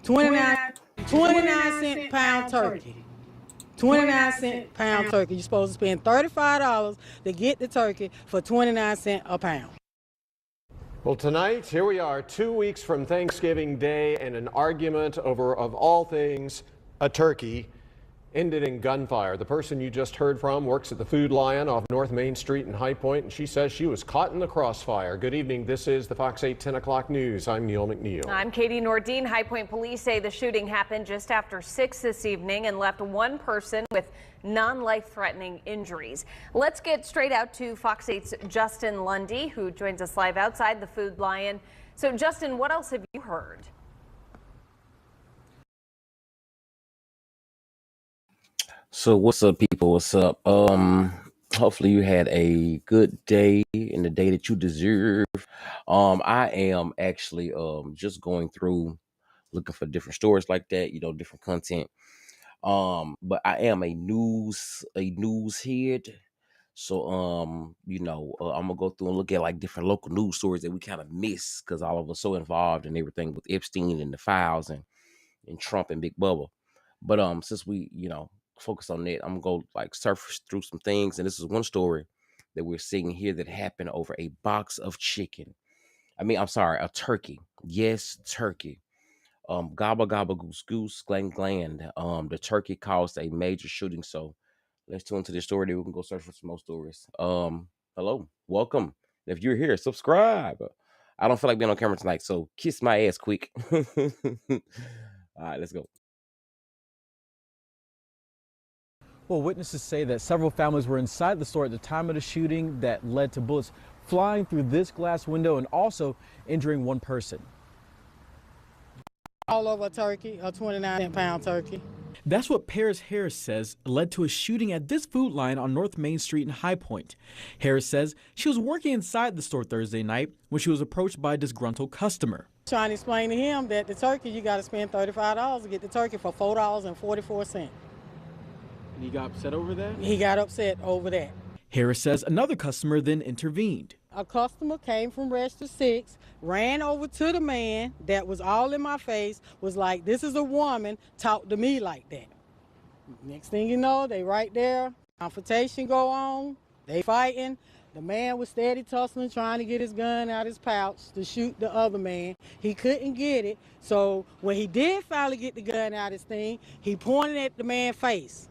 29, 29-cent pound turkey. 29-cent pound turkey. You're supposed to spend $35 to get the turkey for 29 cents a pound. Well, tonight, here we are, 2 weeks from Thanksgiving Day, and an argument over, of all things, a turkey ended in gunfire. The person you just heard from works at the Food Lion off North Main Street in High Point, and she says she was caught in the crossfire. Good evening. This is the Fox 8 10 o'clock news. I'm Neil McNeil. I'm Katie Nordine. High Point police say the shooting happened just after 6 this evening and left one person with non-life-threatening injuries. Let's get straight out to Fox 8's Justin Lundy, who joins us live outside the Food Lion. So, Justin, what else have you heard? So what's up, people? What's up? Hopefully you had a good day and the day that you deserve. I am actually just going through looking for different stories like that, different content. But I am a news head. So I'm gonna go through and look at like different local news stories that we kind of miss because all of us so involved in everything with Epstein and the files and Trump and Big Bubba. But since we, focus on that, I'm gonna go like surface through some things. And this is one story that we're seeing here that happened over a box of chicken. I'm sorry, a turkey. Yes, turkey. Gobble gobble goose goose gland gland. The turkey caused a major shooting. So let's tune into this story. Then we can go search for some more stories. Hello, welcome. If you're here, subscribe. I don't feel like being on camera tonight, so kiss my ass quick. All right, let's go. Well, witnesses say that several families were inside the store at the time of the shooting that led to bullets flying through this glass window and also injuring one person. All over a turkey, a 29-cent pound turkey. That's what Paris Harris says led to a shooting at this Food Lion on North Main Street in High Point. Harris says she was working inside the store Thursday night when she was approached by a disgruntled customer. Trying to explain to him that the turkey, you got to spend $35 to get the turkey for $4.44. And he got upset over that? He got upset over that. Harris says another customer then intervened. A customer came from Register 6, ran over to the man that was all in my face, was like, this is a woman, talk to me like that. Next thing you know, they right there, confrontation go on, they fighting. The man was steady tussling, trying to get his gun out of his pouch to shoot the other man. He couldn't get it, so when he did finally get the gun out of his thing, he pointed at the man's face.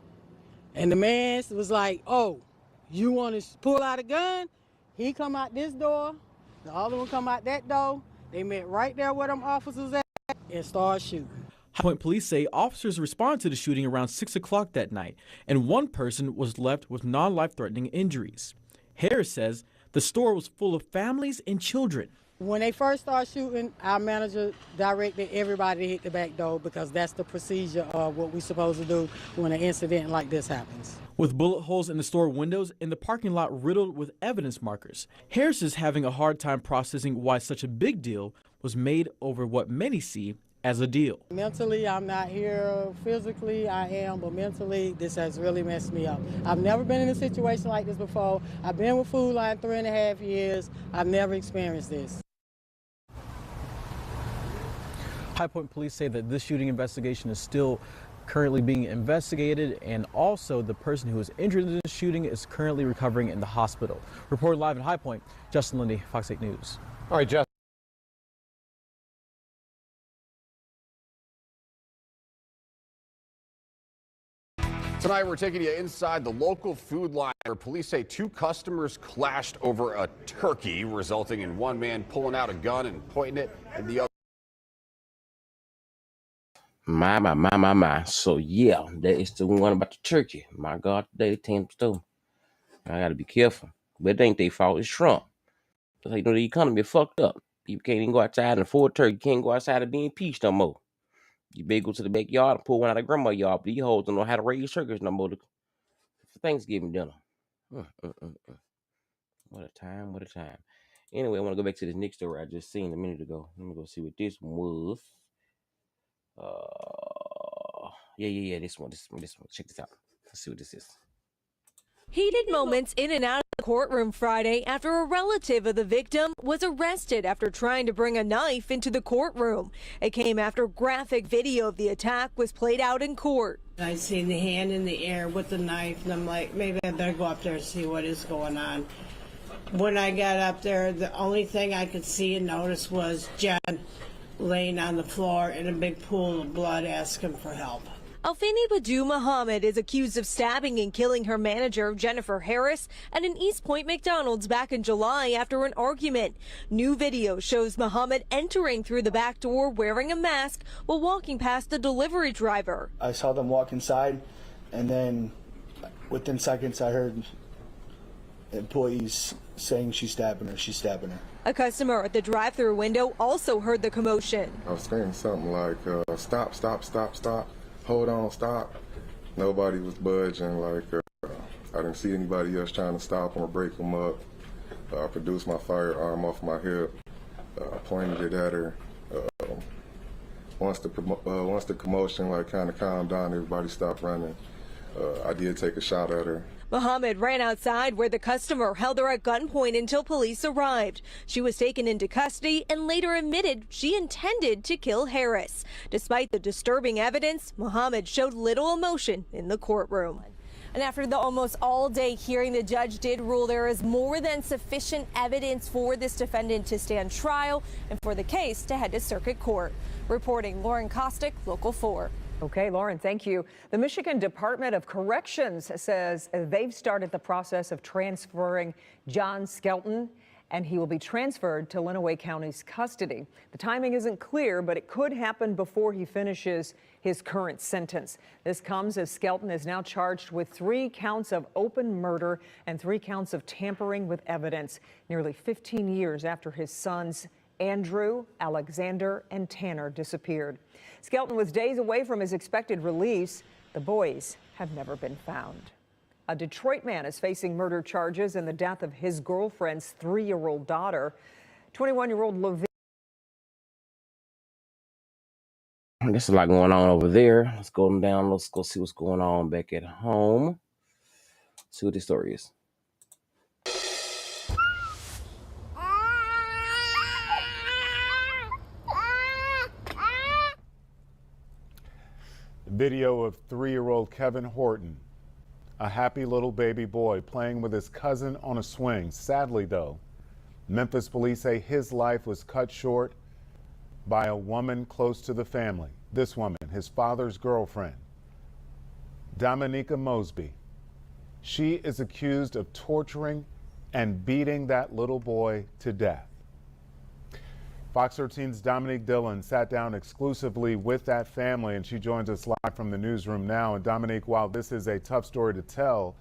And the man was like, oh, you want to pull out a gun? He come out this door, the other one come out that door. They met right there where them officers at and started shooting. High Point police say officers responded to the shooting around 6 o'clock that night, and one person was left with non-life-threatening injuries. Harris says the store was full of families and children. When they first started shooting, our manager directed everybody to hit the back door because that's the procedure of what we're supposed to do when an incident like this happens. With bullet holes in the store windows and the parking lot riddled with evidence markers, Harris is having a hard time processing why such a big deal was made over what many see as a deal. Mentally, I'm not here. Physically, I am, but mentally, this has really messed me up. I've never been in a situation like this before. I've been with Food Lion 3.5 years. I've never experienced this. High Point police say that this shooting investigation is still currently being investigated, and also the person who was injured in the shooting is currently recovering in the hospital. Reporting live in High Point, Justin Lindy, Fox 8 News. All right, Justin. Tonight, we're taking you inside the local Food Lion where police say two customers clashed over a turkey, resulting in one man pulling out a gun and pointing it at the other. My. So yeah, that is the one about the turkey. My God, today they came store. I gotta be careful. But it ain't their fault, it's Trump. Because the economy is fucked up. People can't even go outside and afford turkey. Can't go outside and be impeached no more. You better go to the backyard and pull one out of grandma's yard, but these hoes don't know how to raise turkeys no more for Thanksgiving dinner. What a time, what a time. Anyway, I want to go back to this next story I just seen a minute ago. Let me go see what this one was. Yeah. This one. Check this out. Let's see what this is. Heated moments in and out of the courtroom Friday after a relative of the victim was arrested after trying to bring a knife into the courtroom. It came after graphic video of the attack was played out in court. I seen the hand in the air with the knife, and I'm like, maybe I better go up there and see what is going on. When I got up there, the only thing I could see and notice was John laying on the floor in a big pool of blood asking for help. Alfini Badu Muhammad is accused of stabbing and killing her manager, Jennifer Harris, at an East Point McDonald's back in July after an argument. New video shows Muhammad entering through the back door wearing a mask while walking past the delivery driver. I saw them walk inside, and then within seconds I heard employees saying she's stabbing her. A customer at the drive-thru window also heard the commotion. I was screaming something like, stop, stop, stop, stop. Hold on, stop. Nobody was budging. I didn't see anybody else trying to stop them or break them up. I produced my firearm off my hip, pointed it at her. Once the commotion kind of calmed down, everybody stopped running. I did take a shot at her. Muhammad ran outside where the customer held her at gunpoint until police arrived. She was taken into custody and later admitted she intended to kill Harris. Despite the disturbing evidence, Muhammad showed little emotion in the courtroom. And after the almost all-day hearing, the judge did rule there is more than sufficient evidence for this defendant to stand trial and for the case to head to circuit court. Reporting, Lauren Kostick, Local 4. Okay, Lauren, thank you. The Michigan Department of Corrections says they've started the process of transferring John Skelton, and he will be transferred to Lenawee County's custody. The timing isn't clear, but it could happen before he finishes his current sentence. This comes as Skelton is now charged with 3 counts of open murder and 3 counts of tampering with evidence, nearly 15 years after his sons Andrew, Alexander, and Tanner disappeared. Skelton was days away from his expected release. The boys have never been found. A Detroit man is facing murder charges in the death of his girlfriend's 3-year-old daughter. 21-year-old Levine. There's a lot going on over there. Let's go down. Let's go see what's going on back at home. See what the story is. Video of 3-year-old Kevin Horton, a happy little baby boy playing with his cousin on a swing. Sadly, though, Memphis police say his life was cut short by a woman close to the family. This woman, his father's girlfriend, Dominica Mosby. She is accused of torturing and beating that little boy to death. Fox 13's Dominique Dillon sat down exclusively with that family, and she joins us live from the newsroom now. And Dominique, while this is a tough story to tell,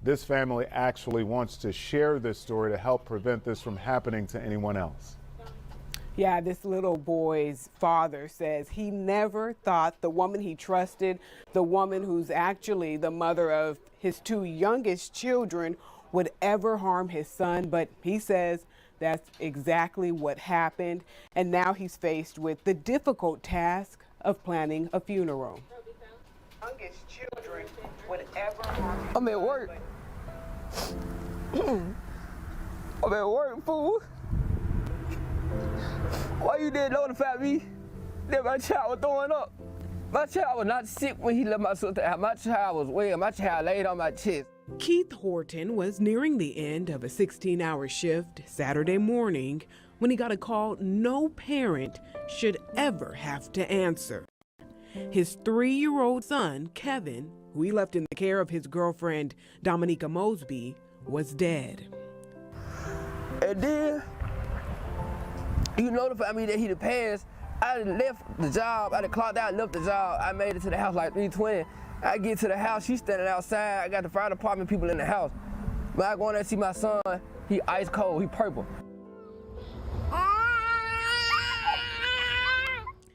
this family actually wants to share this story to help prevent this from happening to anyone else. Yeah, this little boy's father says he never thought the woman he trusted, the woman who's actually the mother of his 2 youngest children, would ever harm his son. But he says that's exactly what happened. And now he's faced with the difficult task of planning a funeral. Youngest children would ever harm his I'm at work. I'm at work, fool. Why you didn't notify me that my child was throwing up? My child was not sick when he left my sister out. My child was well. My child laid on my chest. Keith Horton was nearing the end of a 16-hour shift Saturday morning when he got a call no parent should ever have to answer. His 3-year-old son, Kevin, who he left in the care of his girlfriend, Dominica Mosby, was dead. And then you notified me that he had passed. I left the job. I clocked out, left the job. I made it to the house like 3:20. I get to the house, she's standing outside. I got the fire department people in the house. When I go in there and see my son, he ice cold, he purple.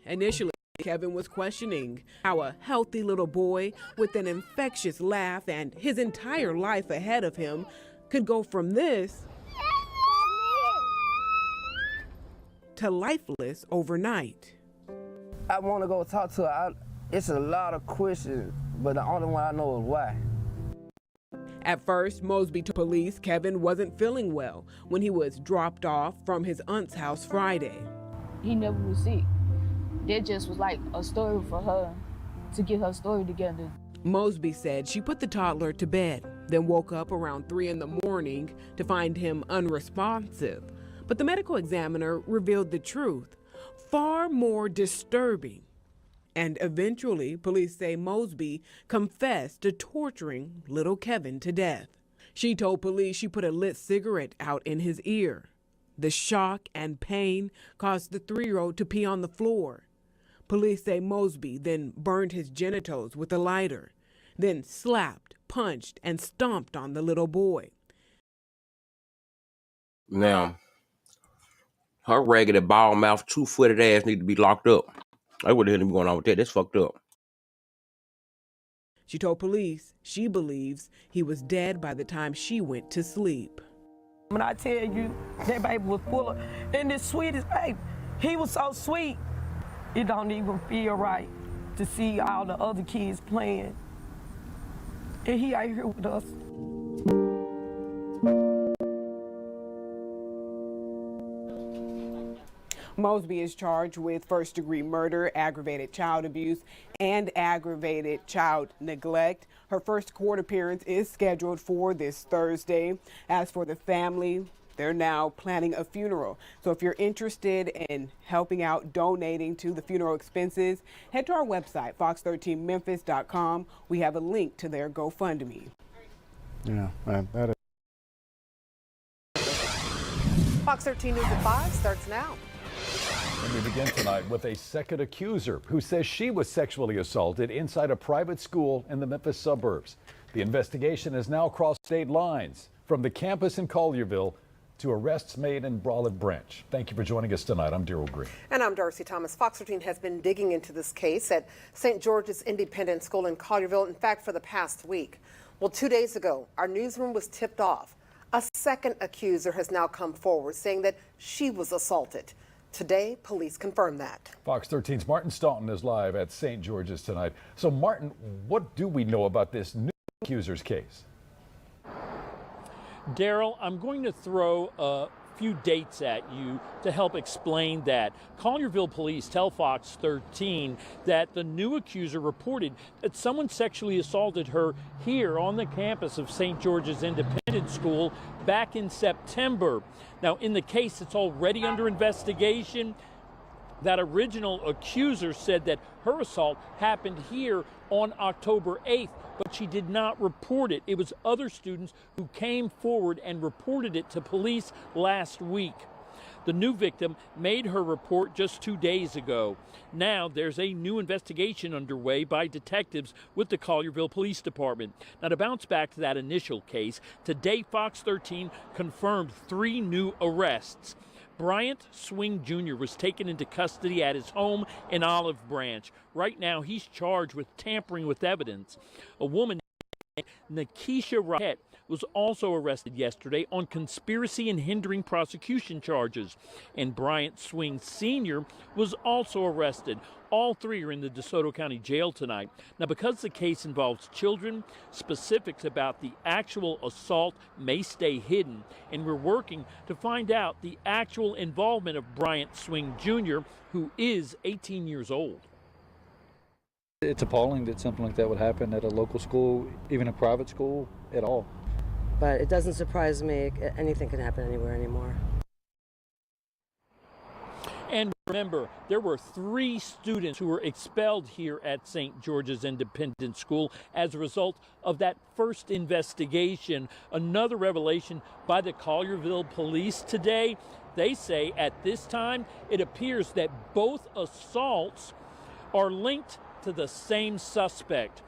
Initially, Kevin was questioning how a healthy little boy with an infectious laugh and his entire life ahead of him could go from this to lifeless overnight. I want to go talk to her. It's a lot of questions, but the only one I know is why. At first, Mosby told police Kevin wasn't feeling well when he was dropped off from his aunt's house Friday. He never was sick. That just was like a story for her to get her story together. Mosby said she put the toddler to bed, then woke up around 3 in the morning to find him unresponsive. But the medical examiner revealed the truth, far more disturbing. And eventually, police say Mosby confessed to torturing little Kevin to death. She told police she put a lit cigarette out in his ear. The shock and pain caused the 3-year-old to pee on the floor. Police say Mosby then burned his genitals with a lighter, then slapped, punched, and stomped on the little boy. Now, her raggedy ball mouth, 2-footed ass need to be locked up. I would have going on with that. That's fucked up. She told police she believes he was dead by the time she went to sleep. When I tell you, that baby was full of, and the sweetest baby, he was so sweet. It don't even feel right to see all the other kids playing. And he out here with us. Mosby is charged with first-degree murder, aggravated child abuse, and aggravated child neglect. Her first court appearance is scheduled for this Thursday. As for the family, they're now planning a funeral. So if you're interested in helping out, donating to the funeral expenses, head to our website, fox13memphis.com. We have a link to their GoFundMe. Yeah, that is. Fox 13 News at 5 starts now. And we begin tonight with a second accuser who says she was sexually assaulted inside a private school in the Memphis suburbs. The investigation has now crossed state lines from the campus in Collierville to arrests made in Olive Branch. Thank you for joining us tonight. I'm Daryl Green. And I'm Darcy Thomas. Fox 13 has been digging into this case at St. George's Independent School in Collierville, in fact, for the past week. Well, 2 days ago, our newsroom was tipped off. A second accuser has now come forward saying that she was assaulted. Today, police confirmed that. Fox 13's Martin Staunton is live at St. George's tonight. So, Martin, what do we know about this new accuser's case? Daryl, I'm going to throw a few dates at you to help explain that. Collierville police tell Fox 13 that the new accuser reported that someone sexually assaulted her here on the campus of St. George's Independent School back in September. Now, in the case that's already under investigation, that original accuser said that her assault happened here on October 8th, but she did not report it. It was other students who came forward and reported it to police last week. The new victim made her report just 2 days ago. Now there's a new investigation underway by detectives with the Collierville Police Department. Now, to bounce back to that initial case, today Fox 13 confirmed 3 new arrests. Bryant Swing Jr. was taken into custody at his home in Olive Branch. Right now, he's charged with tampering with evidence. A woman named Nikisha Rockett was also arrested yesterday on conspiracy and hindering prosecution charges. And Bryant Swing Sr. was also arrested. All 3 are in the DeSoto County Jail tonight. Now, because the case involves children, specifics about the actual assault may stay hidden, and we're working to find out the actual involvement of Bryant Swing Jr., who is 18 years old. It's appalling that something like that would happen at a local school, even a private school at all. But it doesn't surprise me. Anything can happen anywhere anymore. And remember, there were 3 students who were expelled here at St. George's Independent School as a result of that first investigation. Another revelation by the Collierville police today. They say at this time, it appears that both assaults are linked to the same suspect.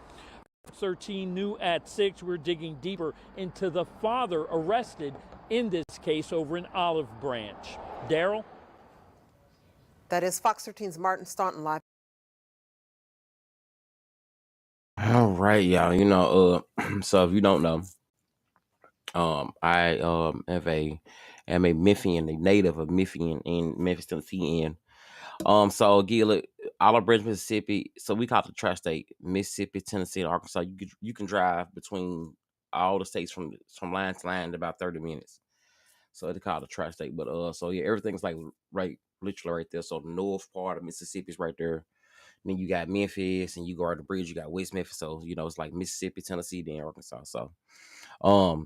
13 new at 6. We're digging deeper into the father arrested in this case over in Olive Branch. Daryl? That is Fox 13's Martin Staunton live. All right, y'all. You know, so if you don't know, I am a Memphian, a native of Memphian in Memphis, Tennessee. So Gila, Olive Branch, Mississippi. So we call it the tri-state, Mississippi, Tennessee, and Arkansas. You can drive between all the states from line to line in about 30 minutes. So they call it a tri-state. But so yeah, everything's like literally right there. So the north part of Mississippi is right there. Then you got Memphis, and you go over the bridge, you got West Memphis. So it's like Mississippi, Tennessee, then Arkansas. So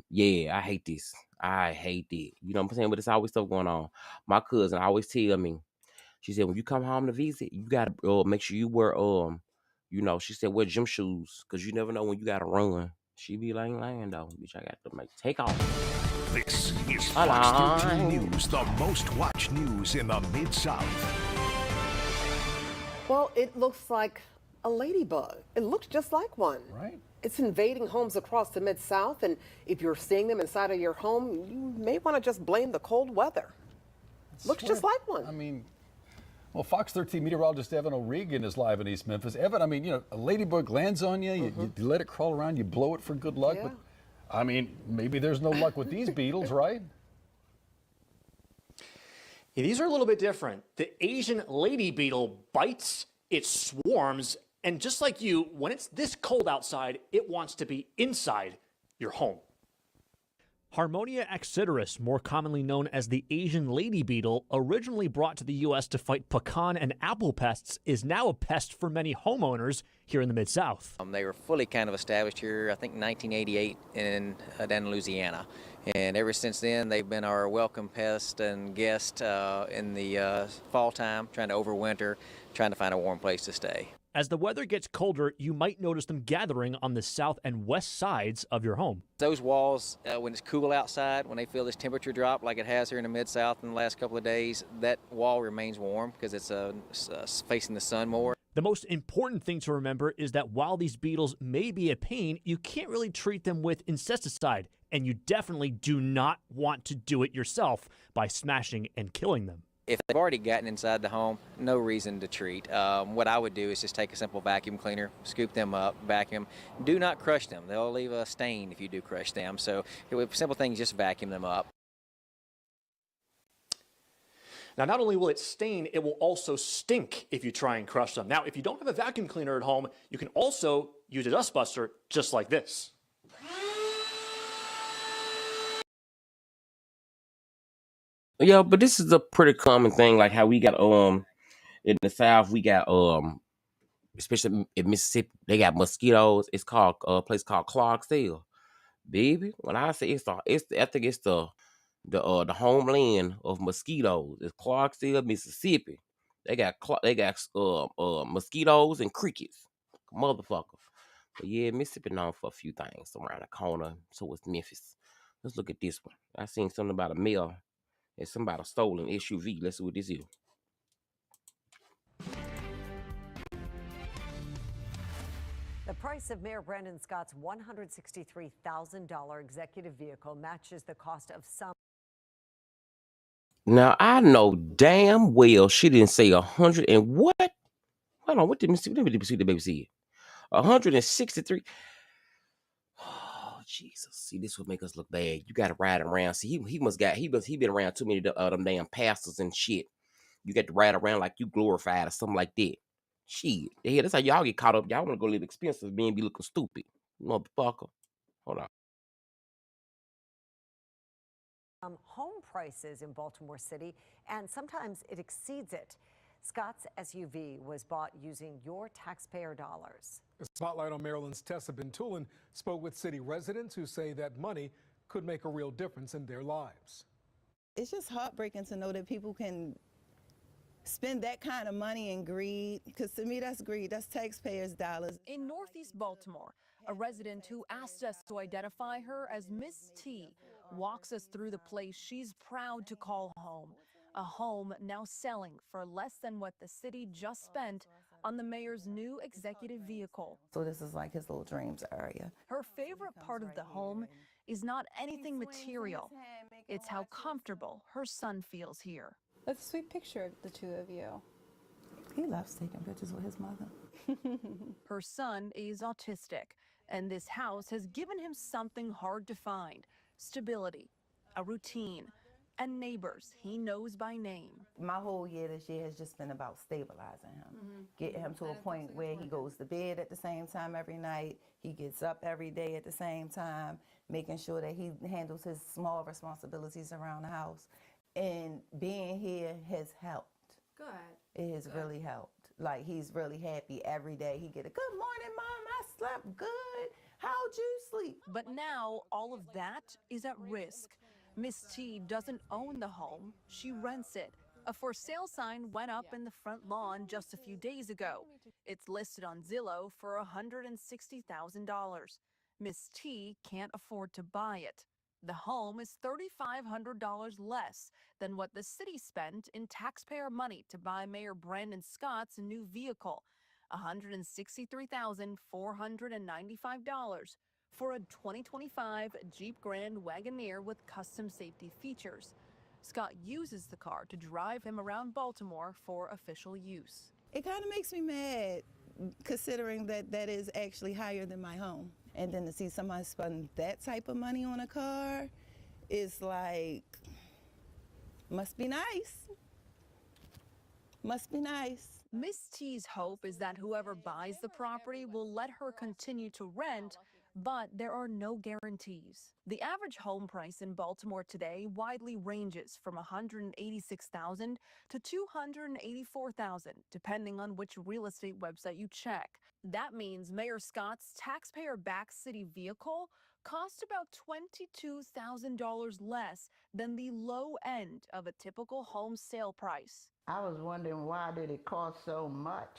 yeah, I hate this. I hate it. You know what I'm saying? But there's always stuff going on. My cousin always tell me, she said, when you come home to visit, you gotta make sure you wear she said wear gym shoes, because you never know when you gotta run. She be like, lying though, bitch, I got to take off. This is Fox 13 News, the most watched news in the Mid-South. Well, it looks like a ladybug. It looks just like one. Right. It's invading homes across the Mid-South, and if you're seeing them inside of your home, you may want to just blame the cold weather. Looks just like one. I mean, well, Fox 13 meteorologist Evan O'Regan is live in East Memphis. Evan, I mean, a ladybug lands on you, you let it crawl around, you blow it for good luck. Yeah. But, I mean, maybe there's no luck with these beetles, right? Yeah, these are a little bit different. The Asian lady beetle bites, it swarms, and just like you, when it's this cold outside, it wants to be inside your home. Harmonia accitrus, more commonly known as the Asian lady beetle, originally brought to the U.S. to fight pecan and apple pests, is now a pest for many homeowners here in the Mid-South. They were fully kind of established here, I think, 1988 down in Louisiana. And ever since then, they've been our welcome pest and guest in the fall time, trying to overwinter, trying to find a warm place to stay. As the weather gets colder, you might notice them gathering on the south and west sides of your home. Those walls, when it's cool outside, when they feel this temperature drop like it has here in the Mid-South in the last couple of days, that wall remains warm because it's facing the sun more. The most important thing to remember is that while these beetles may be a pain, you can't really treat them with insecticide, and you definitely do not want to do it yourself by smashing and killing them. If they've already gotten inside the home, no reason to treat. What I would do is just take a simple vacuum cleaner, scoop them up, vacuum. Do not crush them. They'll leave a stain if you do crush them. So with simple things, just vacuum them up. Now, not only will it stain, it will also stink if you try and crush them. Now, if you don't have a vacuum cleaner at home, you can also use a dust buster just like this. Yeah, but this is a pretty common thing, like how we got in the South, we got especially in Mississippi, they got mosquitoes. It's called a place called Clarksville. Baby, when I say I think it's the homeland of mosquitoes. It's Clarksville, Mississippi. They got mosquitoes and crickets, motherfuckers. But yeah, Mississippi known for a few things around the corner. So it's Memphis. Let's look at this one. I seen something about a male. And somebody stole an SUV. Let's see what this is. The price of Mayor Brandon Scott's $163,000 executive vehicle matches the cost of some. Now, I know damn well she didn't say 100 and what? Hold on, what did Mississippi? Let me see the baby see it. 163. Jesus, see, this would make us look bad. You got to ride around. See, he been around too many of them damn pastors and shit. You got to ride around like you glorified or something like that. Shit, yeah, that's how y'all get caught up. Y'all want to go live expensive, being be looking stupid, motherfucker. Hold on. Home prices in Baltimore City, and sometimes it exceeds it. Scott's SUV was bought using your taxpayer dollars. The spotlight on Maryland's Tessa Bentulin spoke with city residents who say that money could make a real difference in their lives. It's just heartbreaking to know that people can spend that kind of money in greed, because to me that's greed, that's taxpayers' dollars. In Northeast Baltimore, a resident who asked us to identify her as Miss T walks us through the place she's proud to call home. A home now selling for less than what the city just spent on the mayor's new executive vehicle. So this is like his little dreams area. Her favorite part of the home is not anything material. It's how comfortable her son feels here. That's a sweet picture of the two of you. He loves taking pictures with his mother. Her son is autistic, and this house has given him something hard to find: stability, a routine, and neighbors he knows by name. My whole year this year has just been about stabilizing him, getting him to a point where he goes to bed at the same time every night, he gets up every day at the same time, making sure that he handles his small responsibilities around the house. And being here has helped. Good. It has really helped. Like, he's really happy every day. He get a good morning, Mom, I slept good. How'd you sleep? But now all of that is at risk. Miss T doesn't own the home, she rents it. A for sale sign went up in the front lawn just a few days ago. It's listed on Zillow for $160,000. Miss T can't afford to buy it. The home is $3,500 less than what the city spent in taxpayer money to buy Mayor Brandon Scott's new vehicle, $163,495 for a 2025 Jeep Grand Wagoneer with custom safety features. Scott uses the car to drive him around Baltimore for official use. It kind of makes me mad, considering that that is actually higher than my home. And then to see somebody spend that type of money on a car is like, must be nice. Must be nice. Miss T's hope is that whoever buys the property will let her continue to rent, but there are no guarantees. The average home price in Baltimore today widely ranges from $186,000 to $284,000, depending on which real estate website you check. That means Mayor Scott's taxpayer-backed city vehicle cost about $22,000 less than the low end of a typical home sale price. I was wondering, why did it cost so much?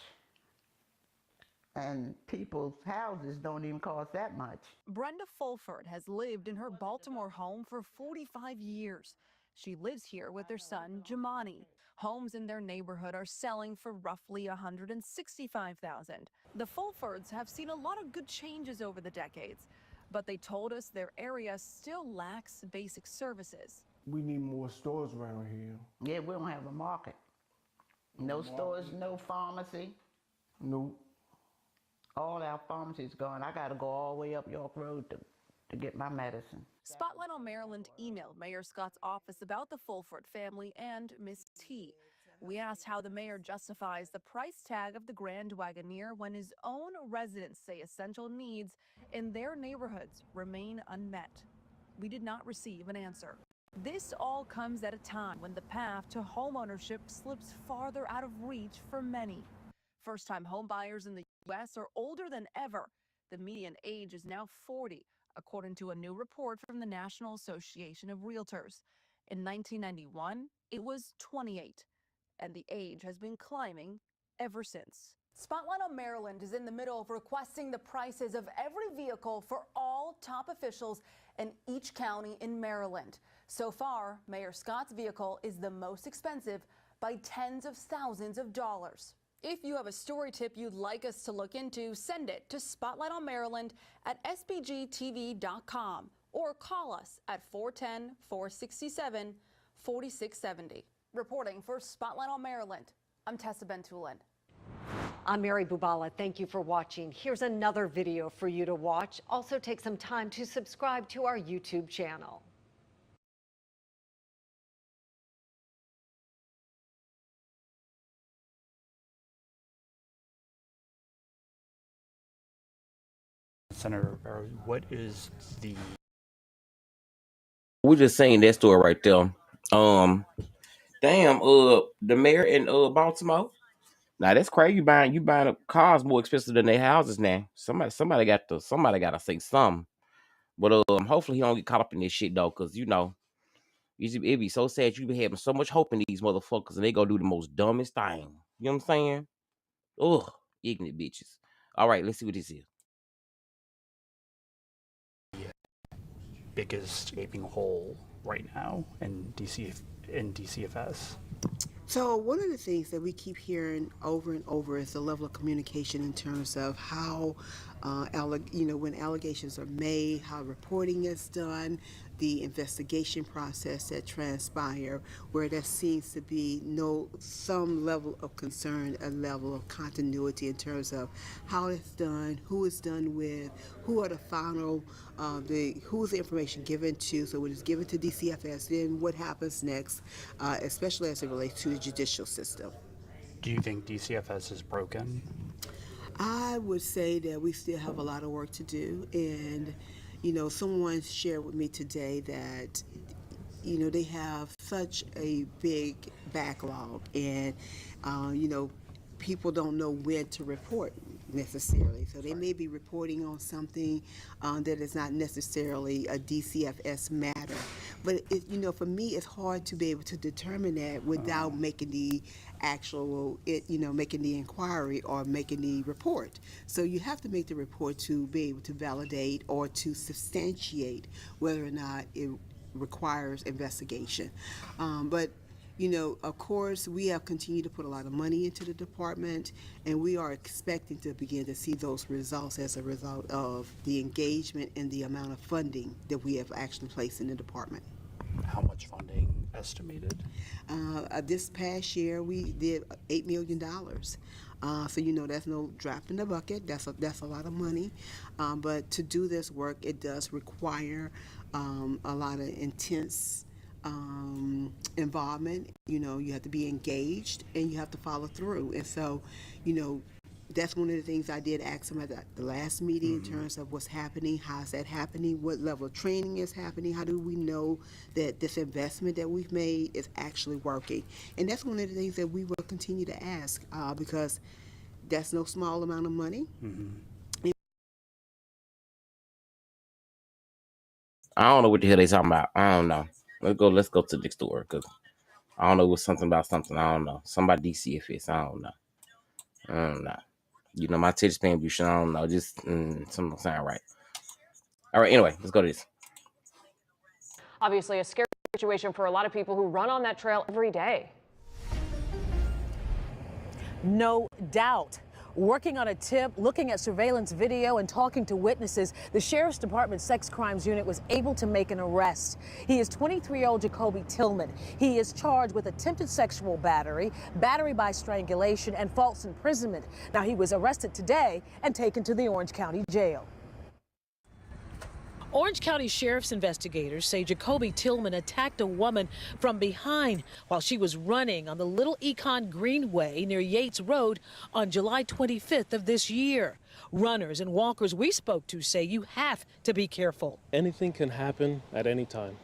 And people's houses don't even cost that much. Brenda Fulford has lived in her Baltimore home for 45 years. She lives here with their son, Jamani. Homes in their neighborhood are selling for roughly $165,000. The Fulfords have seen a lot of good changes over the decades, but they told us their area still lacks basic services. We need more stores around here. Yeah, we don't have a market. No stores, no pharmacy. Nope. All our pharmacy's gone. I got to go all the way up York Road to get my medicine. Spotlight on Maryland emailed Mayor Scott's office about the Fulford family and Miss T. We asked how the mayor justifies the price tag of the Grand Wagoneer when his own residents say essential needs in their neighborhoods remain unmet. We did not receive an answer. This all comes at a time when the path to homeownership slips farther out of reach for many. First-time homebuyers in the U.S. are older than ever. The median age is now 40, according to a new report from the National Association of Realtors. In 1991, it was 28, and the age has been climbing ever since. Spotlight on Maryland is in the middle of requesting the prices of every vehicle for all top officials in each county in Maryland. So far, Mayor Scott's vehicle is the most expensive by tens of thousands of dollars. If you have a story tip you'd like us to look into, send it to spotlightonmaryland@sbgtv.com or call us at 410-467-4670. Reporting for Spotlight on Maryland, I'm Tessa Bentulin. I'm Mary Bubala. Thank you for watching. Here's another video for you to watch. Also take some time to subscribe to our YouTube channel. Senator Barrow, what is the... We're just saying that story right there. The mayor in Baltimore. Now that's crazy. You buying cars more expensive than their houses now. Somebody got to say something. But hopefully he don't get caught up in this shit though, cause it'd be so sad. You be having so much hope in these motherfuckers, and they go do the most dumbest thing. You know what I'm saying? Ugh, ignorant bitches. All right, let's see what this is. biggest gaping hole right now in DCFS? So one of the things that we keep hearing over and over is the level of communication in terms of how, when allegations are made, how reporting is done, the investigation process that transpire, where there seems to be some level of concern, a level of continuity in terms of how it's done, who it's done with, who are the final, who is the information given to. So when it's given to DCFS, then what happens next, especially as it relates to the judicial system. Do you think DCFS is broken? I would say that we still have a lot of work to do, and someone shared with me today that they have such a big backlog, and people don't know when to report necessarily. So they may be reporting on something that is not necessarily a DCFS matter. But for me, it's hard to be able to determine that without making the making the inquiry or making the report. So you have to make the report to be able to validate or to substantiate whether or not it requires investigation. But of course, we have continued to put a lot of money into the department, and we are expecting to begin to see those results as a result of the engagement and the amount of funding that we have actually placed in the department. How much funding estimated? This past year, we did $8 million. So that's no drop in the bucket. That's a lot of money. But to do this work, it does require a lot of intense involvement. You have to be engaged and you have to follow through. And so, that's one of the things I did ask them at the last meeting in terms of what's happening, how's that happening, what level of training is happening, how do we know that this investment that we've made is actually working. And that's one of the things that we will continue to ask because that's no small amount of money. I don't know what the hell they talking about. I don't know. Let's go to the next door because I don't know what's something about something. I don't know. Somebody DCFS. I don't know. My attention span be I don't know. Just something don't sound right. All right. Anyway, let's go to this. Obviously, a scary situation for a lot of people who run on that trail every day. No doubt. Working on a tip, looking at surveillance video, and talking to witnesses, the Sheriff's Department Sex Crimes Unit was able to make an arrest. He is 23-year-old Jacoby Tillman. He is charged with attempted sexual battery, battery by strangulation, and false imprisonment. Now, he was arrested today and taken to the Orange County Jail. Orange County Sheriff's investigators say Jacoby Tillman attacked a woman from behind while she was running on the Little Econ Greenway near Yates Road on July 25th of this year. Runners and walkers we spoke to say you have to be careful. Anything can happen at any time,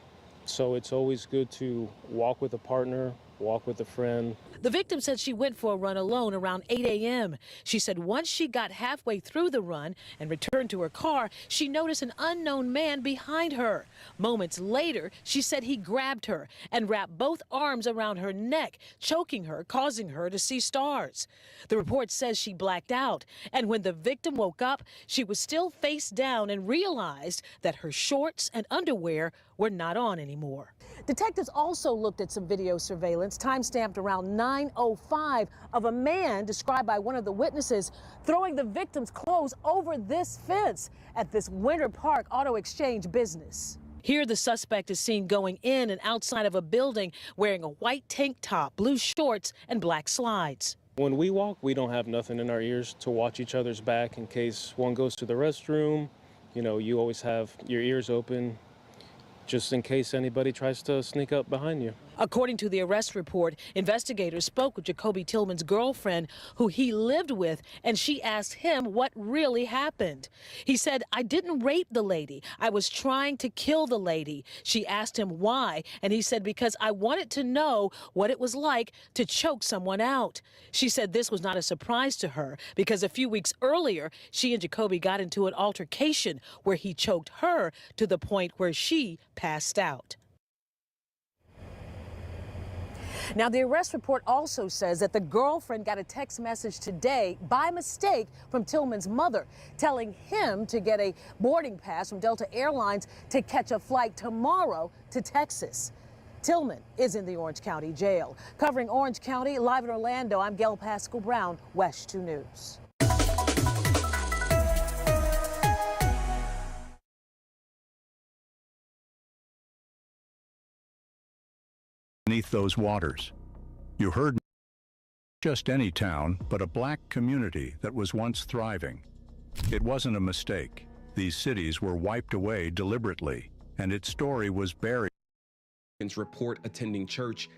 so it's always good to walk with a partner, walk with a friend. The victim said she went for a run alone around 8 a.m. She said once she got halfway through the run and returned to her car, she noticed an unknown man behind her. Moments later, she said he grabbed her and wrapped both arms around her neck, choking her, causing her to see stars. The report says she blacked out, and when the victim woke up, she was still face down and realized that her shorts and underwear were not on anymore. Detectives also looked at some video surveillance, time-stamped around 9:05, of a man described by one of the witnesses throwing the victim's clothes over this fence at this Winter Park Auto Exchange business. Here, the suspect is seen going in and outside of a building wearing a white tank top, blue shorts, and black slides. When we walk, we don't have nothing in our ears to watch each other's back in case one goes to the restroom. You always have your ears open, just in case anybody tries to sneak up behind you. According to the arrest report, investigators spoke with Jacoby Tillman's girlfriend, who he lived with, and she asked him what really happened. He said, "I didn't rape the lady. I was trying to kill the lady." She asked him why, and he said, "Because I wanted to know what it was like to choke someone out." She said this was not a surprise to her because a few weeks earlier, she and Jacoby got into an altercation where he choked her to the point where she passed out. Now, the arrest report also says that the girlfriend got a text message today by mistake from Tillman's mother, telling him to get a boarding pass from Delta Airlines to catch a flight tomorrow to Texas. Tillman is in the Orange County Jail. Covering Orange County, live in Orlando, I'm Gail Pascal Brown, WESH 2 News. beneath those waters. You heard just any town, but a black community that was once thriving. It wasn't a mistake. These cities were wiped away deliberately, and its story was buried. Report attending church.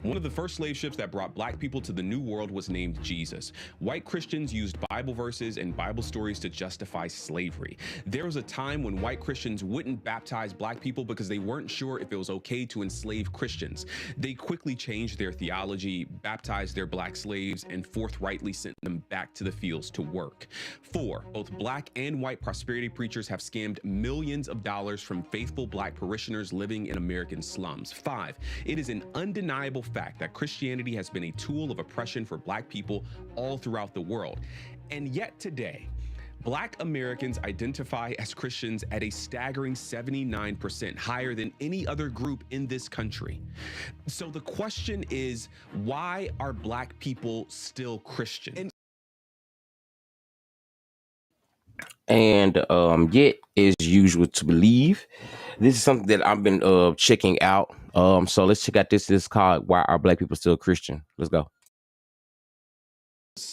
One of the first slave ships that brought black people to the New World was named Jesus. White Christians used Bible verses and Bible stories to justify slavery. There was a time when white Christians wouldn't baptize black people because they weren't sure if it was okay to enslave Christians. They quickly changed their theology, baptized their black slaves, and forthrightly sent them back to the fields to work. 4, both black and white prosperity preachers have scammed millions of dollars from faithful black parishioners living in American slums. 5, it is an undeniable fact that Christianity has been a tool of oppression for black people all throughout the world. And yet today, black Americans identify as Christians at a staggering 79%, higher than any other group in this country. So the question is, why are black people still Christian? And yet, as usual to believe, this is something that I've been checking out. So let's check out this. This is called "Why Are Black People Still Christian?" Let's go.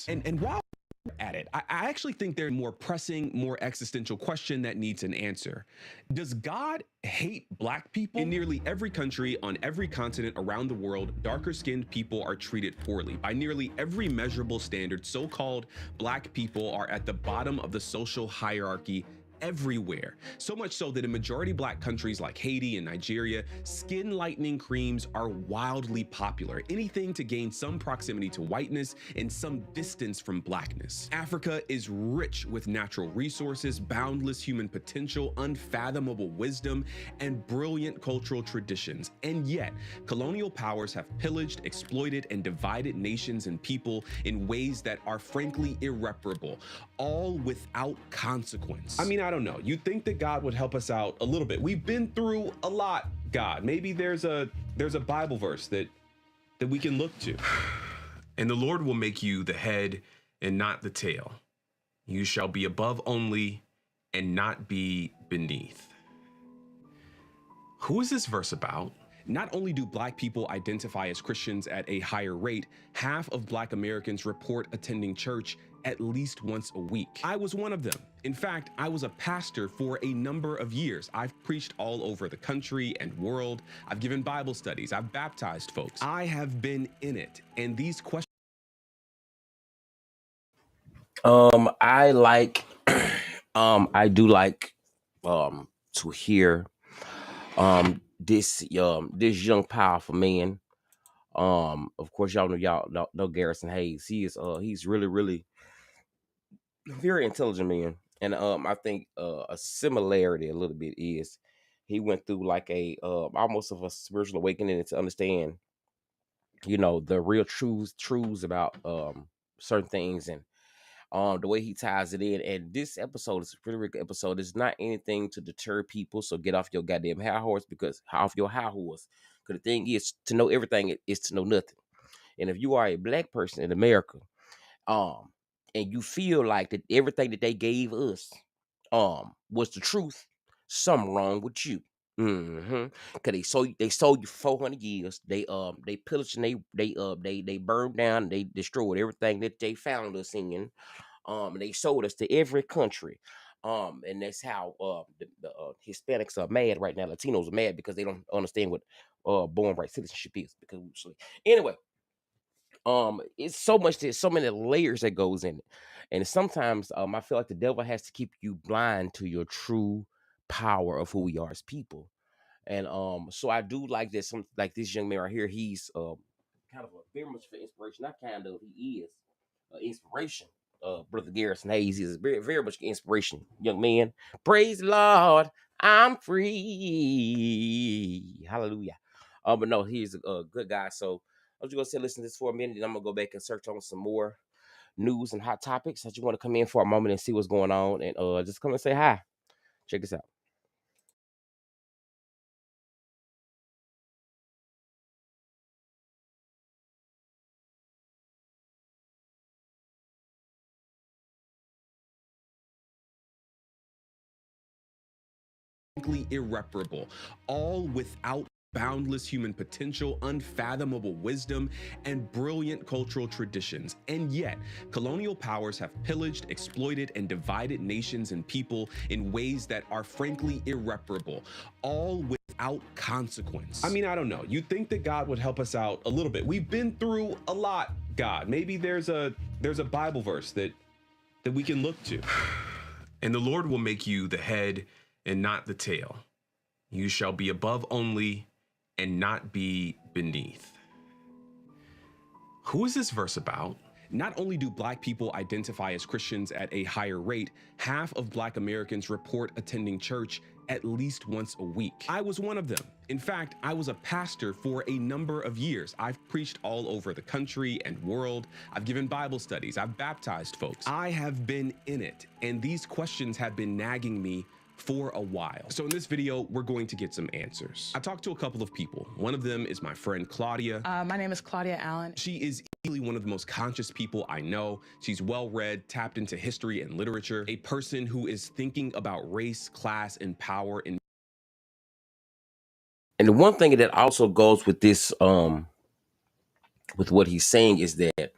And while we're at it, I actually think there's a more pressing, more existential question that needs an answer. Does God hate black people? In nearly every country on every continent around the world, darker-skinned people are treated poorly. By nearly every measurable standard, so-called black people are at the bottom of the social hierarchy everywhere. So much so that in majority black countries like Haiti and Nigeria, skin lightening creams are wildly popular. Anything to gain some proximity to whiteness and some distance from blackness. Africa is rich with natural resources, boundless human potential, unfathomable wisdom, and brilliant cultural traditions. And yet, colonial powers have pillaged, exploited, and divided nations and people in ways that are frankly irreparable, all without consequence. I mean, I don't know. You'd think that God would help us out a little bit. We've been through a lot, God. Maybe there's a Bible verse that we can look to. And the Lord will make you the head and not the tail. You shall be above only and not be beneath. Who is this verse about? Not only do black people identify as Christians at a higher rate, half of black Americans report attending church at least once a week. I was one of them. In fact, I was a pastor for a number of years. I've preached all over the country and world. I've given Bible studies. I've baptized folks. I have been in it. And these questions. I like, I do like, to hear, this young powerful man. Of course, y'all know Garrison Hayes. He's really very intelligent man. And I think a similarity a little bit is he went through like a almost of a spiritual awakening to understand, the real truths about certain things, and the way he ties it in. And this episode is a pretty good episode. It's not anything to deter people, so get off your goddamn high horse, because the thing is, to know everything is to know nothing. And if you are a black person in America, and you feel like that everything that they gave us was the truth, something wrong with you. Cause they sold you 400 years. They pillaged and they burned down, they destroyed everything that they found us in. And they sold us to every country. And that's how the Hispanics are mad right now. Latinos are mad because they don't understand what born right citizenship is. Because anyway, it's so much, there's so many layers that goes in it. And sometimes I feel like the devil has to keep you blind to your true power of who we are as people. And so I do like this, like this young man right here. He's kind of a very much for inspiration. Not kind of, he is inspiration. Brother Garrison Hayes is very, very much inspiration, young man. Praise the Lord, I'm free. Hallelujah. But no, he's a good guy. So I'm just gonna say, listen to this for a minute, and I'm gonna go back and search on some more news and hot topics. I just want to come in for a moment and see what's going on, and just come and say hi. Check this out. frankly irreparable, all without boundless human potential, unfathomable wisdom, and brilliant cultural traditions. And yet, colonial powers have pillaged, exploited, and divided nations and people in ways that are frankly irreparable, all without consequence. I mean, I don't know. You'd think that God would help us out a little bit. We've been through a lot, God. Maybe there's a Bible verse that we can look to. And the Lord will make you the head and not the tail. You shall be above only and not be beneath. Who is this verse about? Not only do Black people identify as Christians at a higher rate, half of Black Americans report attending church at least once a week. I was one of them. In fact, I was a pastor for a number of years. I've preached all over the country and world. I've given Bible studies. I've baptized folks. I have been in it, and these questions have been nagging me for a while. So in this video, we're going to get some answers. I talked to a couple of people. One of them is my friend Claudia. My name is Claudia Allen. She is easily one of the most conscious people I know. She's well-read, tapped into history and literature, a person who is thinking about race, class, and power. And the one thing that also goes with this, with what he's saying is that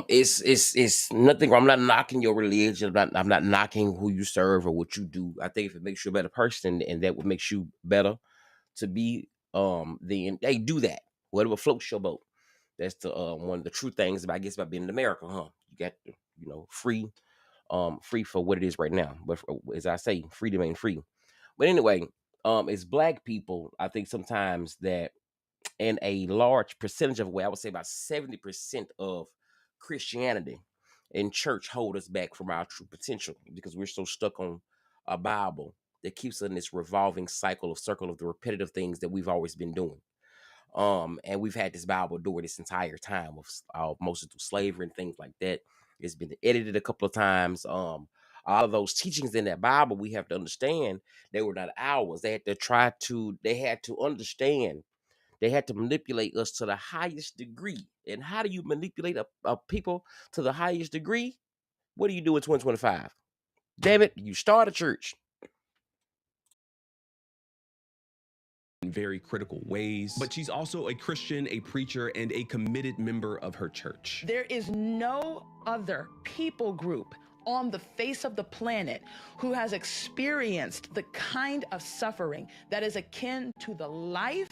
it's nothing. I'm not knocking your religion. I'm not knocking who you serve or what you do. I think if it makes you a better person and that would make you better to be, then they do that. Whatever floats your boat. That's the one of the true things about, I guess, about being in America, huh? You got to, free for what it is right now. But as I say, freedom ain't free. But anyway, as Black people, I think sometimes that in a large percentage of a way, I would say about 70% of Christianity and church hold us back from our true potential because we're so stuck on a Bible that keeps us in this revolving circle of the repetitive things that we've always been doing. And we've had this Bible door this entire time of mostly through slavery and things like that. It's been edited a couple of times. All of those teachings in that Bible, we have to understand they were not ours. They had to understand. They had to manipulate us to the highest degree. And how do you manipulate a people to the highest degree? What do you do in 2025? Damn it, you start a church. In very critical ways. But she's also a Christian, a preacher, and a committed member of her church. There is no other people group on the face of the planet who has experienced the kind of suffering that is akin to the life,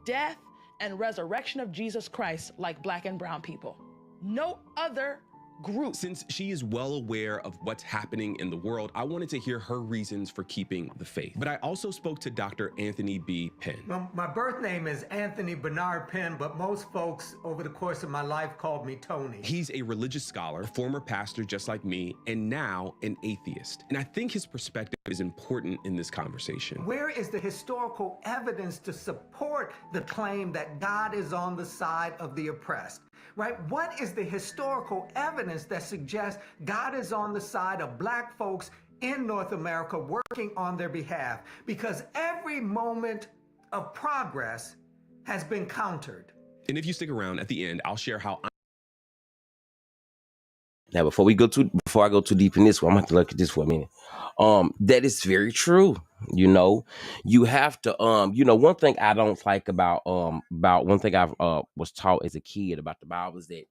death, and resurrection of Jesus Christ like Black and brown people. No other group. Since she is well aware of what's happening in the world, I wanted to hear her reasons for keeping the faith. But I also spoke to Dr. Anthony B. Penn. Well, my birth name is Anthony Bernard Penn, but most folks over the course of my life called me Tony. He's a religious scholar, former pastor just like me, and now an atheist. And I think his perspective is important in this conversation. Where is the historical evidence to support the claim that God is on the side of the oppressed? Right? What is the historical evidence that suggests God is on the side of Black folks in North America working on their behalf? Because every moment of progress has been countered. And if you stick around at the end, I'll share how Now, before I go too deep in this one, I'm gonna have to look at this for a minute. That is very true. You have to, one thing I don't like about one thing I've was taught as a kid about the Bible is that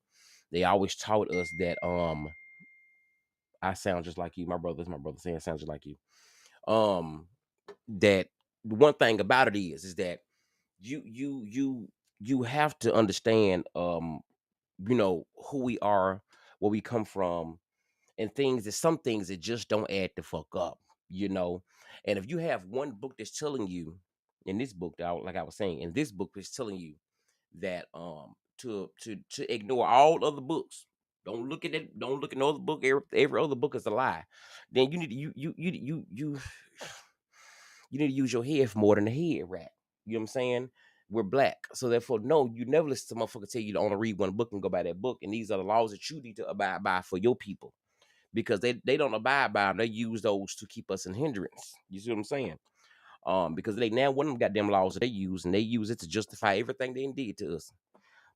they always taught us that I sound just like you. My brother saying I sound just like you. That one thing about it is that you have to understand who we are, where we come from, and some things that just don't add the fuck up, And if you have one book that's telling you, in this book, like I was saying, in this book is telling you that to ignore all other books, don't look at it, don't look at no other book. Every other book is a lie. Then you need you need to use your head for more than the head rat. You know what I'm saying? We're Black, so therefore, no, you never listen to a motherfucker tell you to only read one book and go by that book. And these are the laws that you need to abide by for your people. Because they don't abide by them. They use those to keep us in hindrance. You see what I'm saying? Because they now one of them goddamn laws that they use, and they use it to justify everything they did to us.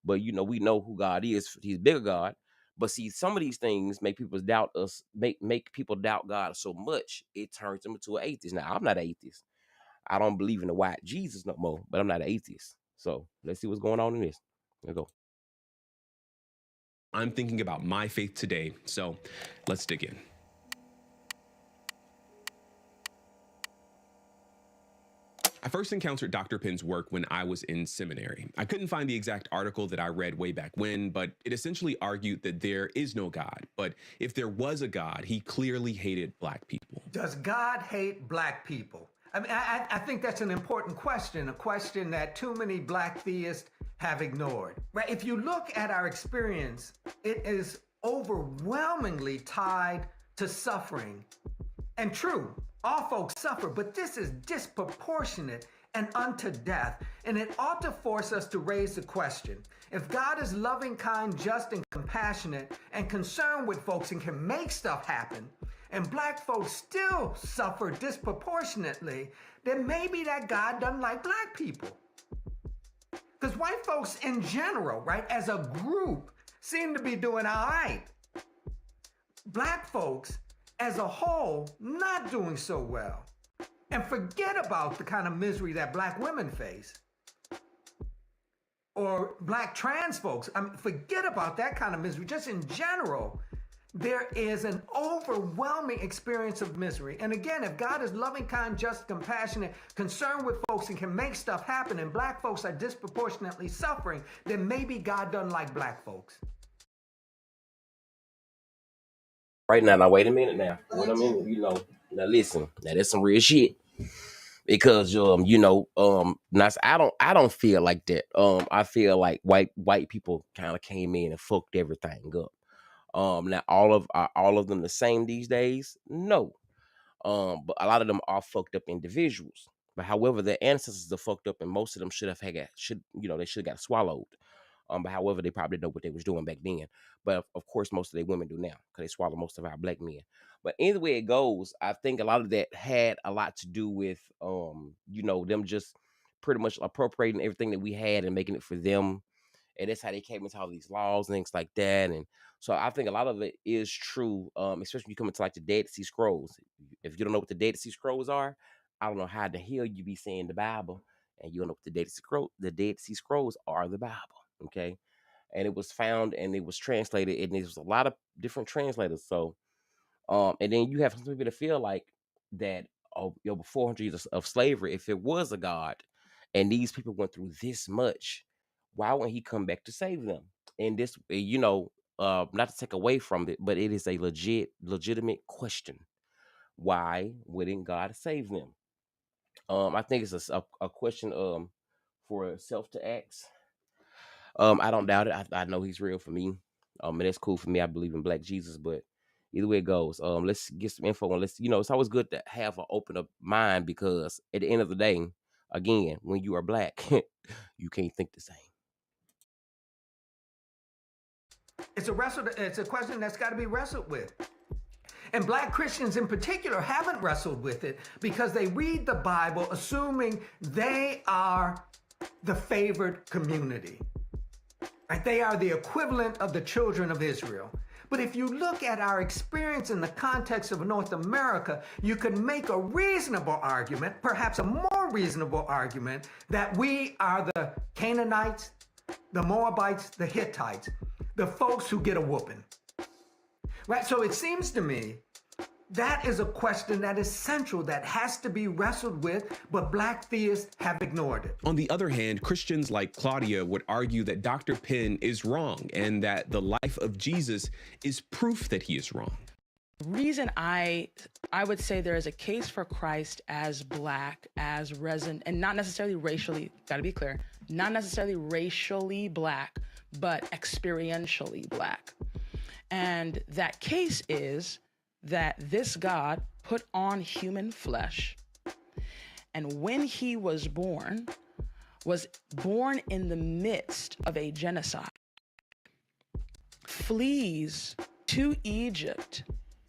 But we know who God is. He's a bigger God. But see, some of these things make people doubt us, make people doubt God so much it turns them into an atheist. Now, I'm not an atheist. I don't believe in the white Jesus no more, but I'm not an atheist. So let's see what's going on in this. Let's go. I'm thinking about my faith today, so let's dig in. I first encountered Dr. Penn's work when I was in seminary. I couldn't find the exact article that I read way back when, but it essentially argued that there is no God. But if there was a God, he clearly hated black people. Does God hate black people? I mean, I think that's an important question, a question that too many black theists have ignored. Right? If you look at our experience, it is overwhelmingly tied to suffering. And true, all folks suffer, but this is disproportionate and unto death. And it ought to force us to raise the question, if God is loving, kind, just, and compassionate, and concerned with folks and can make stuff happen, and black folks still suffer disproportionately, then maybe that God doesn't like black people. Because white folks in general, right, as a group, seem to be doing all right. Black folks as a whole, not doing so well. And forget about the kind of misery that black women face. Or black trans folks. I mean, forget about that kind of misery. Just in general, there is an overwhelming experience of misery. And again, if God is loving, kind, just, compassionate, concerned with folks and can make stuff happen, and black folks are disproportionately suffering, then maybe God doesn't like black folks. Right now, wait a minute now. Wait a minute, now listen, now that's some real shit. Because now I don't feel like that. I feel like white people kind of came in and fucked everything up. Now all of them the same these days? No. But a lot of them are fucked up individuals. But however, their ancestors are fucked up, and most of them should have got swallowed. But however, they probably know what they was doing back then. But of course, most of their women do now, because they swallow most of our black men. But either way it goes, I think a lot of that had a lot to do with, them just pretty much appropriating everything that we had and making it for them. And that's how they came into all these laws and things like that. And so I think a lot of it is true, especially when you come into like the Dead Sea Scrolls. If you don't know what the Dead Sea Scrolls are, I don't know how the hell you be saying the Bible and you don't know what the Dead Sea Scrolls are the Bible. Okay. And it was found and it was translated, and there's a lot of different translators. So, and then you have some people that feel like that, before 400 years of slavery, if it was a God and these people went through this much, why wouldn't he come back to save them? And this, not to take away from it, but it is a legitimate question. Why wouldn't God save them? I think it's a question for self to ask. I don't doubt it. I know he's real for me. And that's cool for me. I believe in black Jesus, but either way it goes, let's get some info and it's always good to have an open up mind, because at the end of the day, again, when you are black, you can't think the same. It's a question that's got to be wrestled with. And black Christians in particular haven't wrestled with it because they read the Bible assuming they are the favored community. Right? They are the equivalent of the children of Israel. But if you look at our experience in the context of North America, you can make a reasonable argument, perhaps a more reasonable argument, that we are the Canaanites, the Moabites, the Hittites, the folks who get a whooping. Right? So it seems to me that is a question that is central, that has to be wrestled with, but black theists have ignored it. On the other hand, Christians like Claudia would argue that Dr. Penn is wrong and that the life of Jesus is proof that he is wrong. The reason I would say there is a case for Christ as black, as resin, and not necessarily racially, gotta be clear, not necessarily racially black, but experientially black. And that case is that this God put on human flesh, and when he was born in the midst of a genocide, flees to Egypt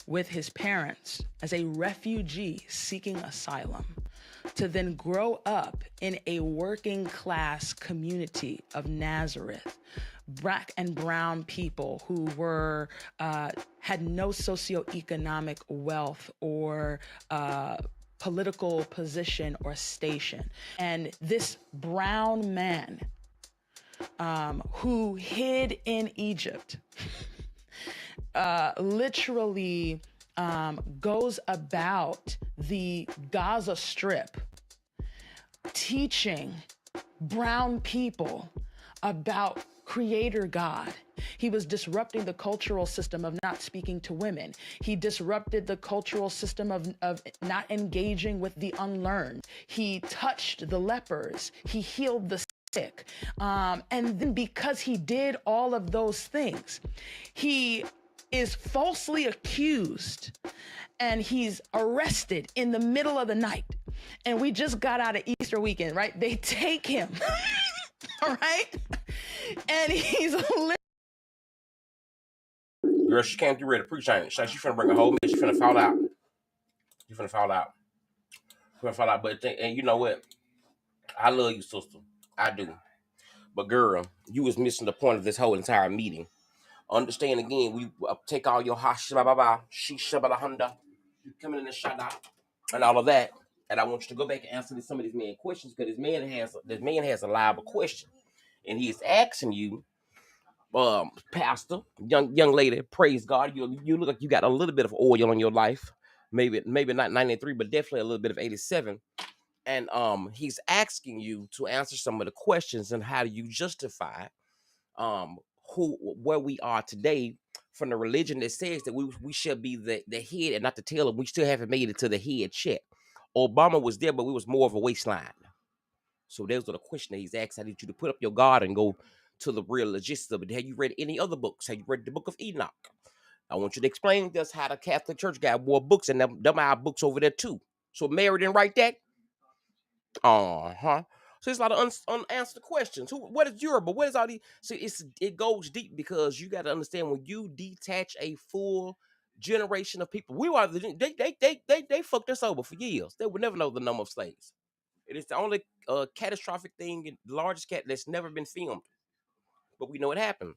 with his parents as a refugee seeking asylum, to then grow up in a working class community of Nazareth, Black and brown people who were had no socioeconomic wealth or political position or station. And this brown man who hid in Egypt literally goes about the Gaza Strip teaching brown people about Creator God. He was disrupting the cultural system of not speaking to women. He disrupted the cultural system of not engaging with the unlearned. He touched the lepers. He healed the sick. And then because he did all of those things, he is falsely accused and he's arrested in the middle of the night. And we just got out of Easter weekend, right? They take him, all right? And he's Girl, she came through ready to preach, ain't it? She finna bring a whole mess. She finna fall out. You finna fall out. But and you know what? I love you, sister. I do. But girl, you was missing the point of this whole entire meeting. Understand again, we take all your ha-shabba-ba-ba, she-shabba-la-hunda, you coming in the shada, and all of that. And I want you to go back and answer some of these man questions, because this man has a liable question. And he is asking you, pastor, young lady, praise God, you look like you got a little bit of oil in your life. Maybe not 93, but definitely a little bit of 87. And he's asking you to answer some of the questions and how do you justify where we are today from the religion that says that we should be the head and not the tail, and we still haven't made it to the head check. Obama was there, but we was more of a waistline. So there's the question that he's asking. I need you to put up your guard and go to the real logistics of it. Have you read any other books? Have you read the book of Enoch? I want you to explain to us how the Catholic Church got more books, and them our books over there too. So Mary didn't write that? So there's a lot of unanswered questions. What is Yoruba? What is all these? So it goes deep, because you got to understand, when you detach a full generation of people, they fucked us over for years. They would never know the number of slaves. It is the only catastrophic thing, the largest cat that's never been filmed. But we know it happened.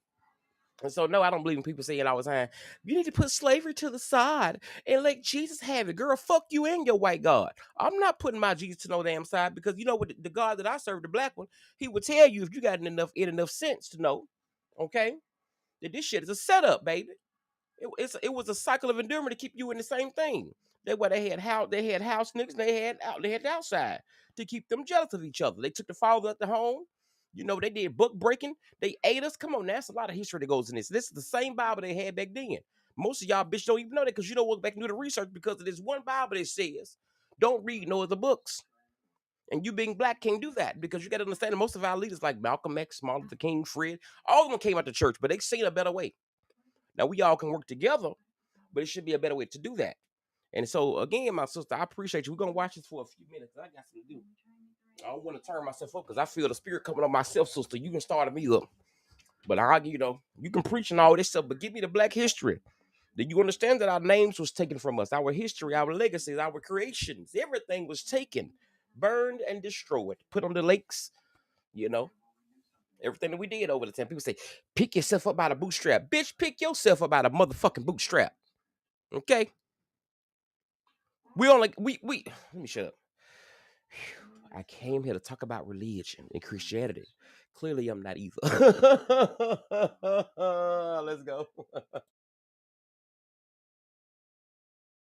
And so, no, I don't believe in people saying all the time, you need to put slavery to the side and let Jesus have it. Girl, fuck you and your white God. I'm not putting my Jesus to no damn side, because you know what, the God that I serve, the black one, he would tell you, if you got enough sense to know, okay, that this shit is a setup, baby. It was a cycle of endearment to keep you in the same thing. That's why they had house niggas, they had the outside to keep them jealous of each other. They took the father at the home. You know, they did book breaking. They ate us. Come on, that's a lot of history that goes in this. This is the same Bible they had back then. Most of y'all bitch don't even know that, because you don't look back and do the research, because of this one Bible that says, don't read no other books. And you being black can't do that, because you got to understand that most of our leaders like Malcolm X, Martin Luther King, Fred, all of them came out the church, but they seen a better way. Now, we all can work together, but it should be a better way to do that. And so, again, my sister, I appreciate you. We're going to watch this for a few minutes. I got something to do. I don't want to turn myself up, because I feel the spirit coming on myself, sister. You can start me up. But you can preach and all this stuff, but give me the black history. Do you understand that our names was taken from us? Our history, our legacies, our creations, everything was taken, burned, and destroyed. Put on the lakes, everything that we did over the time. People say, pick yourself up by the bootstrap. Bitch, pick yourself up by the motherfucking bootstrap. Okay? Let me shut up. I came here to talk about religion and Christianity. Clearly, I'm not either. Let's go.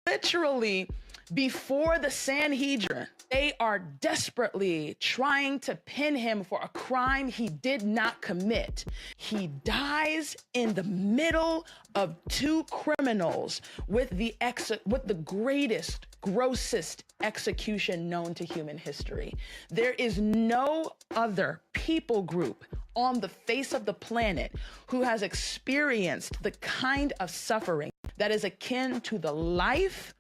Literally, before the Sanhedrin, they are desperately trying to pin him for a crime he did not commit. He dies in the middle of two criminals with the greatest, grossest execution known to human history. There is no other people group on the face of the planet who has experienced the kind of suffering that is akin to the life,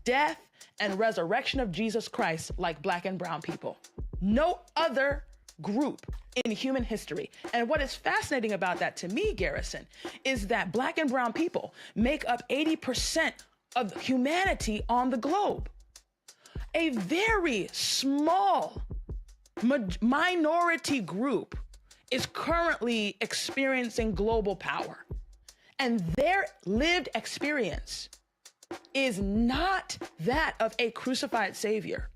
death, and resurrection of Jesus Christ like Black and brown people. No other group in human history. And what is fascinating about that to me, Garrison, is that Black and brown people make up 80% of humanity on the globe. a very small minority group is currently experiencing global power. And their lived experience is not that of a crucified Savior.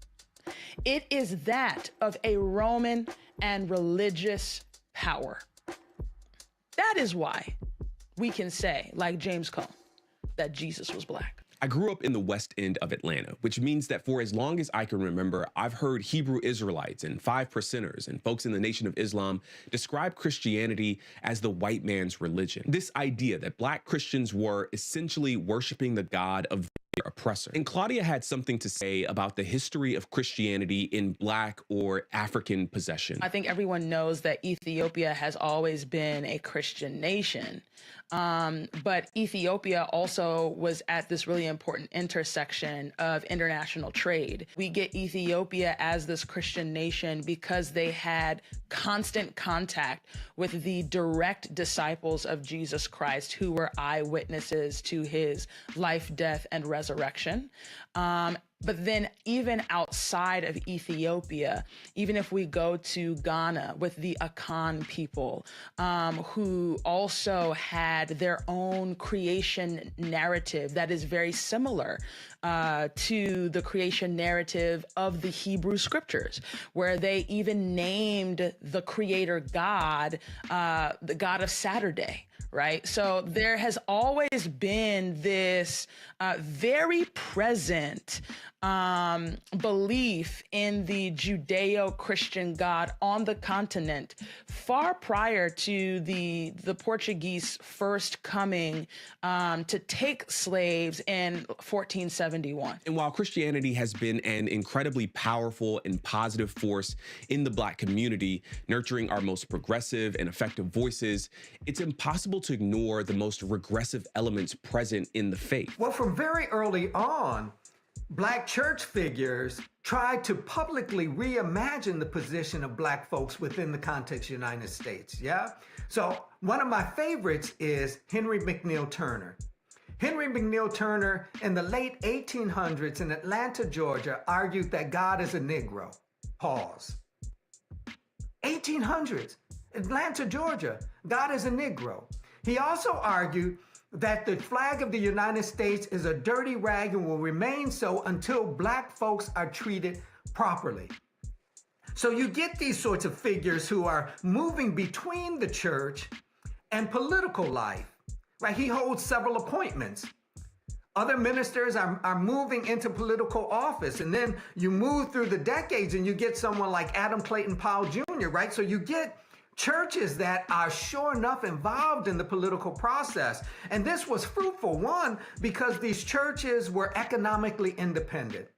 It is that of a Roman and religious power. That is why we can say, like James Cone, that Jesus was black. I grew up in the West End of Atlanta, which means that for as long as I can remember, I've heard Hebrew Israelites and 5%ers and folks in the Nation of Islam describe Christianity as the white man's religion. This idea that black Christians were essentially worshiping the God of their oppressor. And Claudia had something to say about the history of Christianity in black or African possession. I think everyone knows that Ethiopia has always been a Christian nation. But Ethiopia also was at this really important intersection of international trade. We get Ethiopia as this Christian nation because they had constant contact with the direct disciples of Jesus Christ, who were eyewitnesses to his life, death, and resurrection. But then even outside of Ethiopia, even if we go to Ghana with the Akan people, who also had their own creation narrative that is very similar to the creation narrative of the Hebrew scriptures, where they even named the creator God, the God of Saturday. Right? So there has always been this very present belief in the Judeo-Christian God on the continent far prior to the Portuguese first coming to take slaves in 1471. And while Christianity has been an incredibly powerful and positive force in the black community, nurturing our most progressive and effective voices, it's impossible to ignore the most regressive elements present in the faith. Well, from very early on, black church figures tried to publicly reimagine the position of black folks within the context of the United States, yeah? So one of my favorites is Henry McNeil Turner. Henry McNeil Turner in the late 1800s in Atlanta, Georgia, argued that God is a Negro. Pause. 1800s, Atlanta, Georgia, God is a Negro. He also argued that the flag of the United States is a dirty rag and will remain so until black folks are treated properly. So you get these sorts of figures who are moving between the church and political life, right? He holds several appointments. Other ministers are moving into political office, and then you move through the decades and you get someone like Adam Clayton Powell Jr., right? So you get churches that are sure enough involved in the political process. And this was fruitful, one, because these churches were economically independent.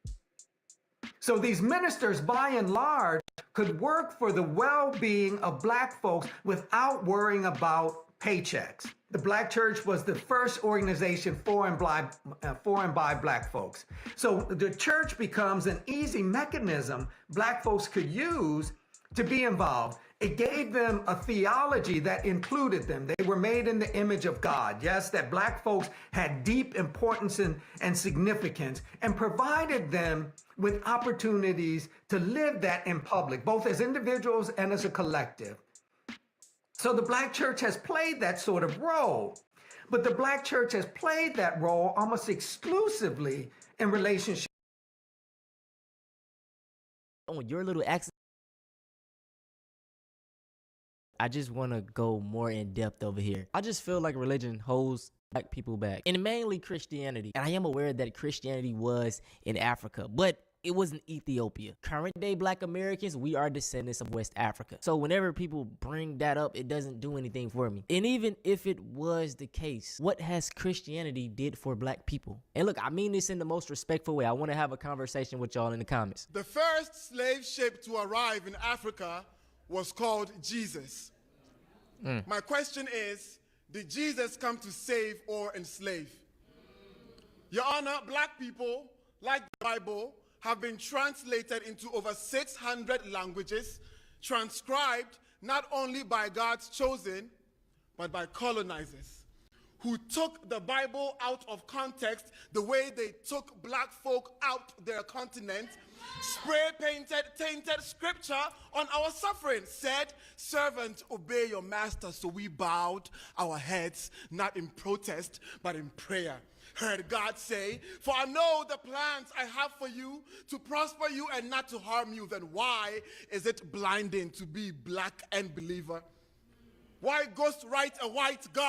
So these ministers, by and large, could work for the well-being of black folks without worrying about paychecks. The Black Church was the first organization for and by black folks. So the church becomes an easy mechanism black folks could use to be involved. It gave them a theology that included them. They were made in the image of God. Yes, that black folks had deep importance and significance, and provided them with opportunities to live that in public, both as individuals and as a collective. So the black church has played that sort of role, but the black church has played that role almost exclusively in relationship. On your little accent, I just want to go more in depth over here. I just feel like religion holds black people back, and mainly Christianity. And I am aware that Christianity was in Africa, but it was in Ethiopia. Current day black Americans, we are descendants of West Africa. So whenever people bring that up, it doesn't do anything for me. And even if it was the case, what has Christianity did for black people? And look, I mean this in the most respectful way. I want to have a conversation with y'all in the comments. The first slave ship to arrive in Africa was called Jesus. My question is, did Jesus come to save or enslave? Your Honor, black people, like the Bible, have been translated into over 600 languages, transcribed not only by God's chosen, but by colonizers, who took the Bible out of context the way they took black folk out their continent, spray painted, tainted scripture on our suffering, said, servant, obey your master. So we bowed our heads, not in protest, but in prayer. Heard God say, for I know the plans I have for you, to prosper you and not to harm you. Then why is it blinding to be black and believer? Why ghostwrite a white God